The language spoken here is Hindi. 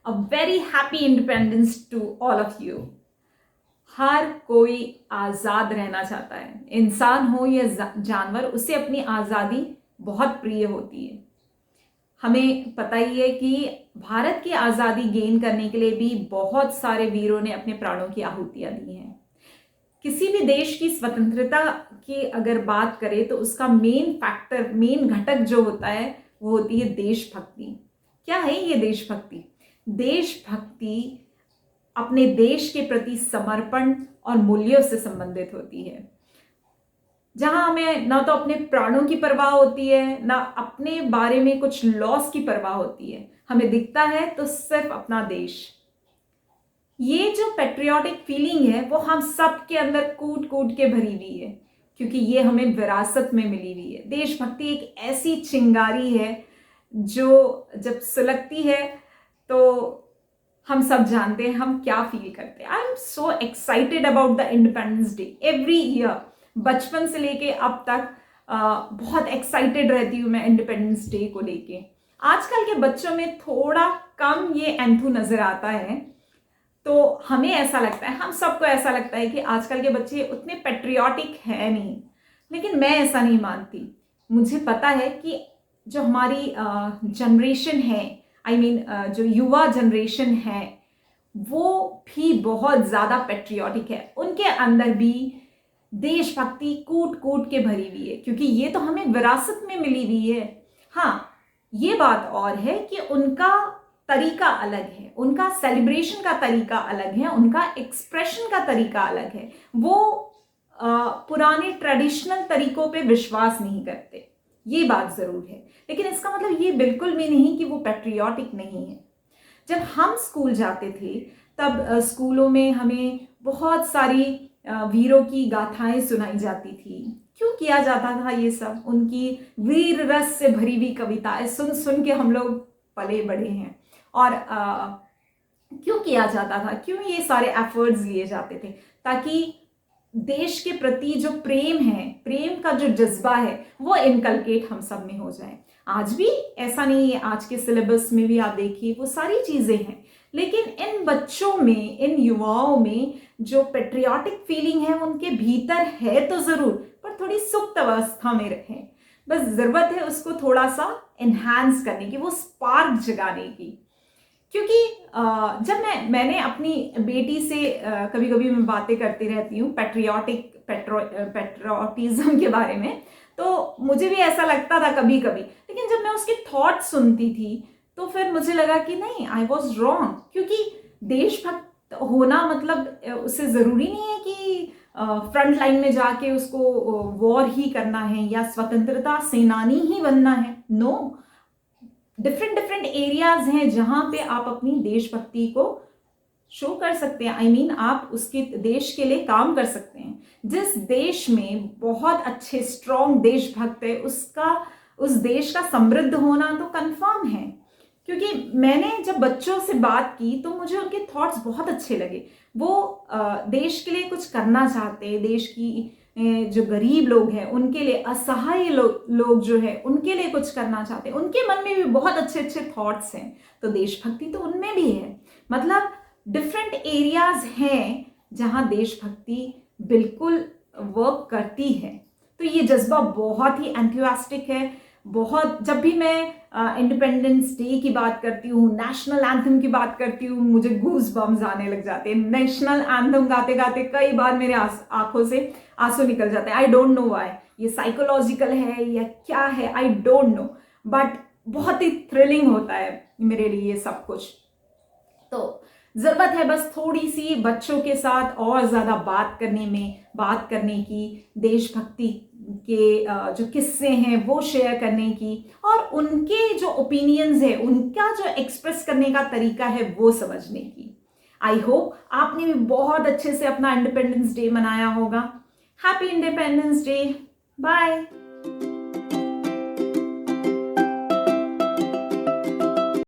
A very happy independence to all of you. हर कोई आज़ाद रहना चाहता है, इंसान हो या जानवर, उसे अपनी आज़ादी बहुत प्रिय होती है। हमें पता ही है कि भारत की आज़ादी गेन करने के लिए भी बहुत सारे वीरों ने अपने प्राणों की आहुतियां दी हैं। किसी भी देश की स्वतंत्रता की अगर बात करें तो उसका मेन फैक्टर, मेन घटक जो होता है वो होती है देशभक्ति। क्या है ये देशभक्ति? देशभक्ति अपने देश के प्रति समर्पण और मूल्यों से संबंधित होती है, जहां हमें ना तो अपने प्राणों की परवाह होती है, ना अपने बारे में कुछ लॉस की परवाह होती है। हमें दिखता है तो सिर्फ अपना देश। ये जो पेट्रियाटिक फीलिंग है वो हम सब के अंदर कूट कूट के भरी हुई है, क्योंकि ये हमें विरासत में मिली हुई है। देशभक्ति एक ऐसी चिंगारी है जो जब सुलगती है तो हम सब जानते हैं हम क्या फील करते हैं। I am so excited about the independence day every year. बचपन से लेके अब तक बहुत एक्साइटेड रहती हूँ मैं इंडिपेंडेंस डे को लेके। आजकल के बच्चों में थोड़ा कम ये एंथू नजर आता है, तो हमें ऐसा लगता है, हम सबको ऐसा लगता है कि आजकल के बच्चे उतने पेट्रियाटिक है नहीं, लेकिन मैं ऐसा नहीं मानती। मुझे पता है कि जो हमारी जनरेशन है, आई मीन जो युवा जनरेशन है, वो भी बहुत ज़्यादा पेट्रियाटिक है। उनके अंदर भी देशभक्ति कूट कूट के भरी हुई है, क्योंकि ये तो हमें विरासत में मिली हुई है। हाँ, ये बात और है कि उनका तरीका अलग है, उनका सेलिब्रेशन का तरीका अलग है, उनका एक्सप्रेशन का तरीका अलग है। वो पुराने ट्रेडिशनल तरीकों पे विश्वास नहीं करते, ये बात जरूर है। लेकिन इसका मतलब ये बिल्कुल भी नहीं कि वो पेट्रियाटिक नहीं है। जब हम स्कूल जाते थे तब स्कूलों में हमें बहुत सारी वीरों की गाथाएं सुनाई जाती थी। क्यों किया जाता था ये सब? उनकी वीर रस से भरी हुई कविताएं सुन सुन के हम लोग पले बड़े हैं। और क्यों किया जाता था? क्यों ये सारे एफर्ट्स लिए जाते थे? ताकि देश के प्रति जो प्रेम है, प्रेम का जो जज्बा है, वो इनकलकेट हम सब में हो जाए। आज भी ऐसा नहीं है, आज के सिलेबस में भी आप देखिए वो सारी चीजें हैं, लेकिन इन बच्चों में, इन युवाओं में जो पेट्रियाटिक फीलिंग है उनके भीतर है तो जरूर, पर थोड़ी सुप्त अवस्था में रहे। बस जरूरत है उसको थोड़ा सा एनहांस करने की, वो स्पार्क जगाने की। क्योंकि जब मैंने अपनी बेटी से कभी कभी मैं बातें करती रहती हूँ पेट्रियाटिज्म के बारे में, तो मुझे भी ऐसा लगता था कभी कभी। लेकिन जब मैं उसके थॉट सुनती थी तो फिर मुझे लगा कि नहीं, आई वॉज रॉन्ग। क्योंकि देशभक्त होना मतलब उससे जरूरी नहीं है कि फ्रंट लाइन में जाके उसको वॉर ही करना है या स्वतंत्रता सेनानी ही बनना है। नो, डिफरेंट डिफरेंट एरियाज हैं जहां पे आप अपनी देशभक्ति को शो कर सकते हैं। आई मीन आप उसके देश के लिए काम कर सकते हैं। जिस देश में बहुत अच्छे स्ट्रॉन्ग देशभक्त है, उस देश का समृद्ध होना तो कंफर्म है। क्योंकि मैंने जब बच्चों से बात की तो मुझे उनके थॉट्स बहुत अच्छे लगे। वो देश के लिए कुछ करना चाहते हैं, देश की जो गरीब लोग हैं उनके लिए, असहाय लोग जो है उनके लिए कुछ करना चाहते हैं। उनके मन में भी बहुत अच्छे अच्छे थॉट्स हैं, तो देशभक्ति तो उनमें भी है। मतलब डिफरेंट एरियाज हैं जहां देशभक्ति बिल्कुल वर्क करती है। तो ये जज्बा बहुत ही एंथुसियास्टिक है। बहुत, जब भी मैं इंडिपेंडेंस डे की बात करती हूँ, नेशनल एंथम की बात करती हूँ, मुझे गूज बम्स आने लग जाते हैं। नेशनल एंथम गाते गाते कई बार मेरे आंखों से आंसू निकल जाते हैं। आई डोंट नो व्हाई, ये साइकोलॉजिकल है या क्या है, आई डोंट नो, बट बहुत ही थ्रिलिंग होता है मेरे लिए ये सब कुछ। तो जरूरत है बस थोड़ी सी बच्चों के साथ और ज्यादा बात करने की, देशभक्ति के जो किस्से हैं वो शेयर करने की, और उनके जो ओपिनियंस है, उनका जो एक्सप्रेस करने का तरीका है वो समझने की। आई होप आपने भी बहुत अच्छे से अपना इंडिपेंडेंस डे मनाया होगा। Happy Independence Day, bye.